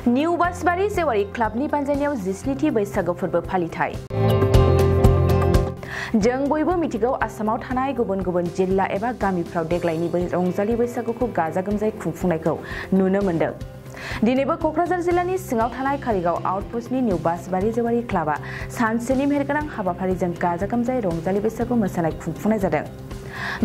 New बासबारि जेवारि क्लाबनि बानजायनायाव 17थि बैसागु फोरबो फालिथाय। जों बयबो मिथिगौ आसामाव थानाय गुबुन गुबुन जिल्ला एबा गामिफ्राव देग्लायनि रंजालि बैसागुखौ गाजा गोमजायै खुंफुंनायखौ नुनो मोन्दों। दिनैबो क'क्राझार जिल्लानि सिङाव थानाय कारिगाव आउटप'स्टनि निउ बासबारि जेवारि क्लाबा सानसेनि मेहेरगोनां हाबाफारिजों गाजा गोमजायै रंजालि बैसागु मोसानाय खुंफुंनाय जादों।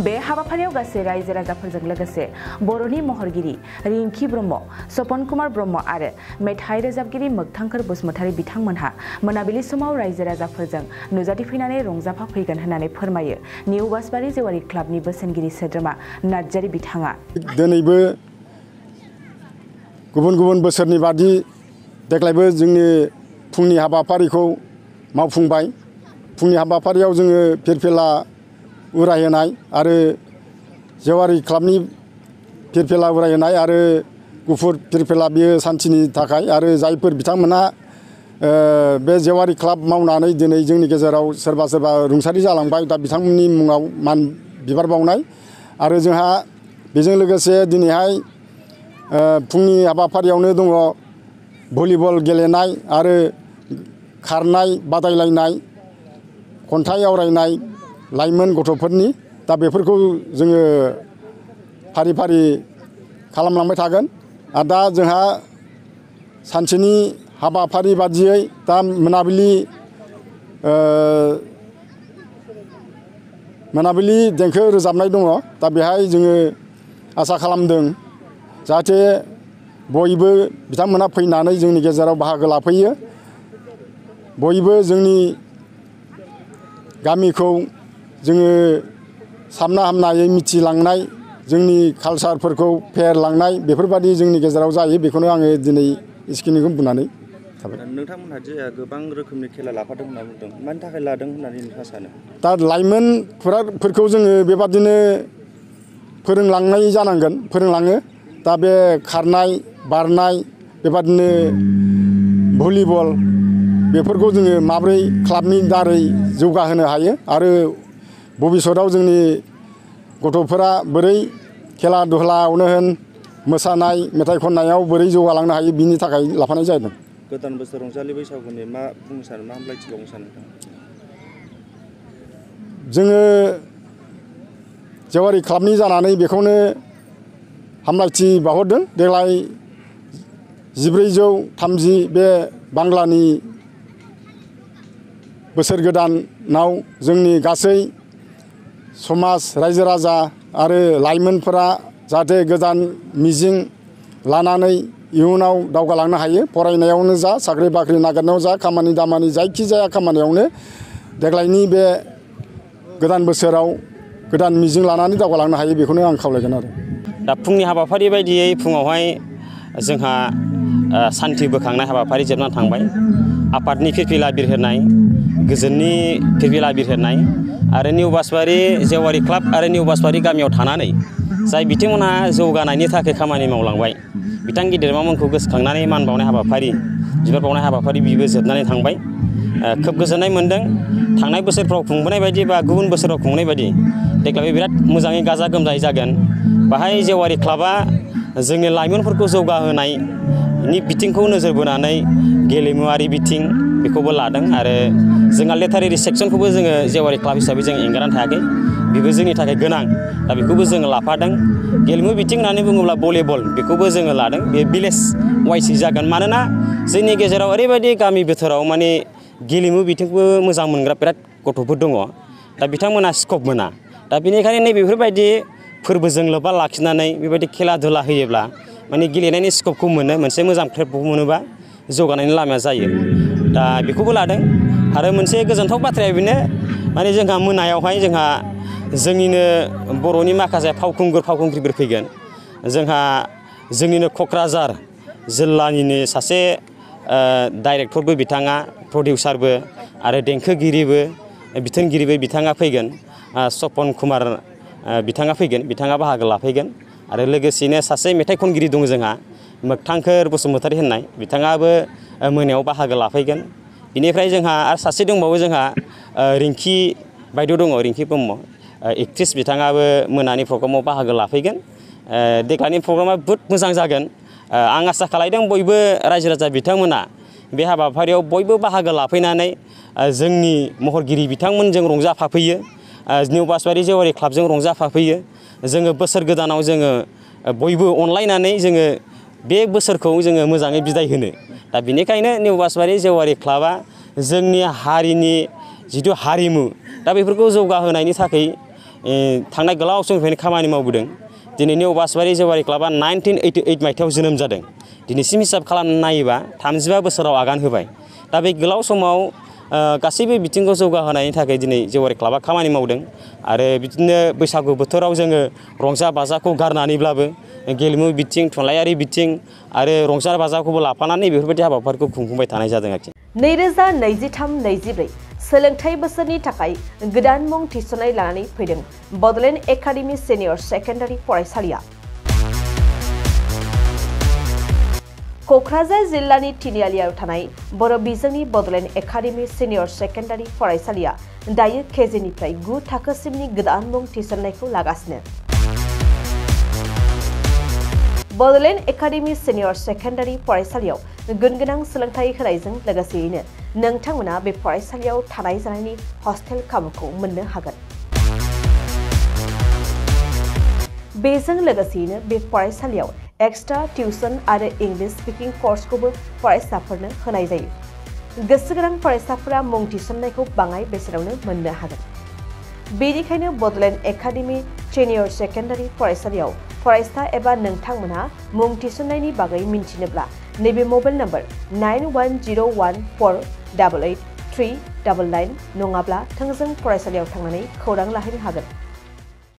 बे हाबाफारियाव गासै रायजो राजाफोरजों लोगोसे बर'नि महरगिरि रिंकी ब्रह्म, सपन कुमार ब्रह्म आरो मेथाइ रोजाबगिरि मोगथांखोर बसुमतारी बिथांमोनहा मोनाबिलि समाव रायजो राजाफोरजों नुजाथिफैनानै रंजाफाफैगोन होननानै फोरमायो निउ बासबारि जेवारि क्लाबनि बोसोनगिरि सोद्रोमा नार्जारी बिथाङा। दिनैबो गुबुन गुबुन बोसोरनि बादि देग्लायबो जोंनि फुंनि हाबाफारिखौ मावफुंबाय। फुंनि हाबाफारियाव जोङो फिरफिला उरायहोनाय आरो जेवारि क्लाबनि फिरफिला उरायहोनाय आरो गुफुर फिरफिला बियो सान्थिनि थाखाय आरो जायफोर बिथांमोना बे जेवारि क्लाब मावनानै दिनै जोंनि गेजेराव सोरबा सोरबा रुंसारि जालांबाय, दा बिथांमोननि मुङाव मान बिबार बावनाय आरो जोंहा बेजों लोगोसे दिनैहाय फुंनि हाबाफारियावनो दङ भलिबल गेलेनाय आरो खारनाय बादायलायनाय, खन्थाइ आवरायनाय लाइमोन गथ'फोरनि। दा बेफोरखौ जोङो फारि फारि खालामलांबाय थागोन। आरो दा जोंहा सानसेनि हाबाफारि बादियै दा मोनाबिलि देंखो रोजाबनाय दङ। दा बेहाय जोङो आसा खालामदों जाहाथे बयबो बिथांमोना फैनानै जोंनि गेजेराव बाहागो लाफैयो। बयबो जोंनि गामिखौ जोङो साबना हामनायै मिथिलांनाय, जोंनि कालसारफोरखौ फेहेरलांनाय बेफोरबादि जोंनि गेजेराव जायो। बेखौनो आङो दिनै एसेखिनिखौ बुंनानै थाबाय। नोंथांमोनहा जे गोबां रोखोमनि खेला लाफादों होनना बुंदों, मानि थाखाय लादों होननानै नोंथाङा सानो? दा लाइमोनफोरखौ जोङो बेबादिनो फोरोंलाङो। दा बे खारनाय बारनाय बेबादिनो भलिबल बेफोरखौ जोङो माब्रै क्लाबनि दारै जौगाहोनो हायो आरो भबिष्यतआव जोंनि गथ'फोरा बोरै खेला दुलायावनो होन मोसानाय मेथाइ खननायाव बोरै जौगालांनो हायो बिनि थाखाय लाफानाय जादों। गोदान बोसोर रंजालि बैसागुनि मा बुंनो सानो, मा हामलायथि बावनो सानो नोंथाङा? जोङो जेवारि क्लाबनि जानानै बेखौनो हामलायथि बावहरदों। देग्लाय 1430 बे बांलानि बोसोर गोदानाव जोंनि गासै समाज रायजो राजा आरो लाइमोनफोरा जाहाथे गोदान मिजिं लानानै इयुनाव दावगालांनो हायो। फरायनायावनो जा, साख्रि बाख्रि नागिरनायाव जा, खामानि दामानि जायखिजाया खामानियावनो देग्लायनि बे गोदान बोसोराव गोदान मिजिं लानानै दावगालांनो हायो, बेखौनो आं खावलायगोन आरो। दा फुंनि हाबाफारि बायदियै फुङावहाय जोंहा सान्थि बोखांनाय हाबाफारि जोबनानै थांबाय। आफादनि फिरफिला बिरहोनाय, गोजोननि फिरफिला बिरहोनाय आरो निउ बासबारि जेवारि क्लाब आरो निउ बासबारि गामियाव थानानै जाय बिथांमोनहा जौगानायनि थाखाय खामानि मावलांबाय, बिथां गेदेरमामोनखौ गोसोखांनानै मान बावनाय हाबाफारि, बिबार बावनाय हाबाफारि बेबो जोबनानै थांबाय। खोब गोजोननाय मोन्दों। थांनाय बोसोरफ्राव खुंबोनाय बायदि बा गुबुन बोसोराव खुंनाय बायदि देग्लाय बिराद मोजाङै गाजा गोमजायै जागोन। बाहाय जेवारि क्लाबा जोंनि लाइमोनफोरखौ जौगाहोनायनि बिथिंखौ नोजोर बोनानै गेलेमुवारि बिथिं बेखौबो लादों आरो जोंहा लिटारेरि सेक्सनखौबो जोङो जेवारि क्लाब हिसाबै जों एंगारनानै थायाखै। बेबो जोंनि थाखाय गोनां। दा बेखौबो जोङो लाफादों। गेलेमु बिथिं होननानै बुङोब्ला भलिबल बेखौबो जोङो लादों। बे भिलेज वाइसै जागोन। मानोना जोंनि गेजेराव ओरैबायदि गामि बोथोराव माने गेलेमु बिथिंखौबो मोजां मोनग्रा बिराद गथ'फोर दङ। दा बिथांमोना स्कप मोना। दा बेनिखायनो नैबेफोरबायदि फोरबोजों लोब्बा लाखिनानै बेबायदि खेला दुला होयोब्ला माने गेलेनायनि स्कपखौ मोनो, मोनसे मोजां प्लेटफर्म मोनोबा जौगानायनि लामाया जायो। दा बेखौबो लादों। आरो मोनसे गोजोनथाव बाथ्राया बेनो, माने जोंहा मोनायावहाय जोंहा जोंनिनो बर'नि माखासे फावखुंग्रिफोर फैगोन। जोंहा जोंनिनो क'क्राझार जिल्लानिनो सासे डाइरेक्टरबो बिथाङा, प्रडिउसारबो आरो देंखोगिरिबो बिथोनगिरिबो बिथाङा फैगोन। सपन कुमार बिथाङा फैगोन, बिथाङा बाहागो लाफैगोन। आरो लोगोसेनो सासे मेथाइ खनगिरि दङ जोंहा, मोगथांखोर बसुमतारी होननाय, बिथाङाबो मोनायाव बाहागो लाफैगोन। बिनिफ्राय जोंहा आरो सासे दंबावो जोंहा रिंकी बायद' दङ, रिंकी ब्रह्म एक्ट्रिस, बिथाङाबो मोनानि प्रग्रामाव बाहागो लाफैगोन। देग्लायनि प्रग्रामा बहुद मोजां जागोन आं आसा खालामदों बयबो रायजो राजा बिथांमोना बे हाबाफारियाव बयबो बाहागो लाफैनानै जोंनि महरगिरि बिथांमोनजों रंजाफाफैयो, निउ बासबारि जेवारि क्लाबजों रंजाफाफैयो। जोङो बोसोर गोदानाव जोङो बयबो अनलायनानै जोङो बे बोसोरखौ जोङो मोजाङै बिदाय होनो। दा बेनिखायनो निउ बासबारि जेवारि क्लाबा जोंनि हारिनि जिथु हारिमु दा बेफोरखौ जौगाहोनायनि थाखाय थांनाय गोलाव समनिफ्रायनो खामानि मावबोदों। दिनै निउ बासबारि जेवारि क्लाबा 1988 मायथाइयाव जोनोम जादों। दिनैसिम हिसाब खालामनानै नायोबा 35 बोसोराव आगान होबाय। दा बे गोलाव समाव गासैबो बिथिंखौ जौगाहोनायनि थाखाय दिनै जेवारि क्लाबा खामानि मावदों आरो बिदिनो बैसागु बोथोराव जोङो रंजा बाजाखौ गारनानैब्लाबो गेलेमु बिथिं, थुनलाइयारि बिथिं आरो रंजा बाजाखौबो लाफानानै बेफोरबायदि हाबाफारिखौ खुंफुंबाय थानाय जादों आरोखि। 2023-24 सोलोंथाइ बोसोरनि थाखाय गोदान मुं थिसननाय लानानै फैदों बड'लेण्ड एकाडेमि सिनियर सेकेन्डारि फरायसालिया। क'क्राझार जिल्लानि तिनिआलियाव थानाय बर' बिजोंनि बड'लेण्ड एकाडेमि सिनियर सेकेन्डारि फरायसालिया दायो केजिनिफ्राय 9 थाखोसिमनि गोदान मुं थिसननायखौ लागासिनो। बड'लेण्ड एकाडेमि सिनियर सेकेन्डारि फरायसालियाव गुनगोनां सोलोंथाइ होनायजों लोगोसेयैनो नोंथांमोना बे फरायसालियाव थानाय जानायनि हस्टेल खाबुखौ मोननो हागोन। बेजों लोगोसेयैनो बे फरायसालियाव एक्सट्रा टिउसन आरो इंलिश स्पिकिं कर्सखौबो फरायसाफोरनो होनाय जायो। गोसो गोनां फरायसाफोरा मुं थिसननायखौ बाङाय बेसेनावनो मोननो हागोन। बेनिखायनो बड'लेण्ड एकाडेमि सिनियर सेकेन्डारि फरायसालियाव फरायसा एबा नोंथांमोनहा मुं थिसननायनि बागै मिन्थिनोब्ला नैबे मबाइल नम्बर 9101488399 नङाब्ला थोंजों फरायसालियाव थांनानै खौरां लाहैनो हागोन।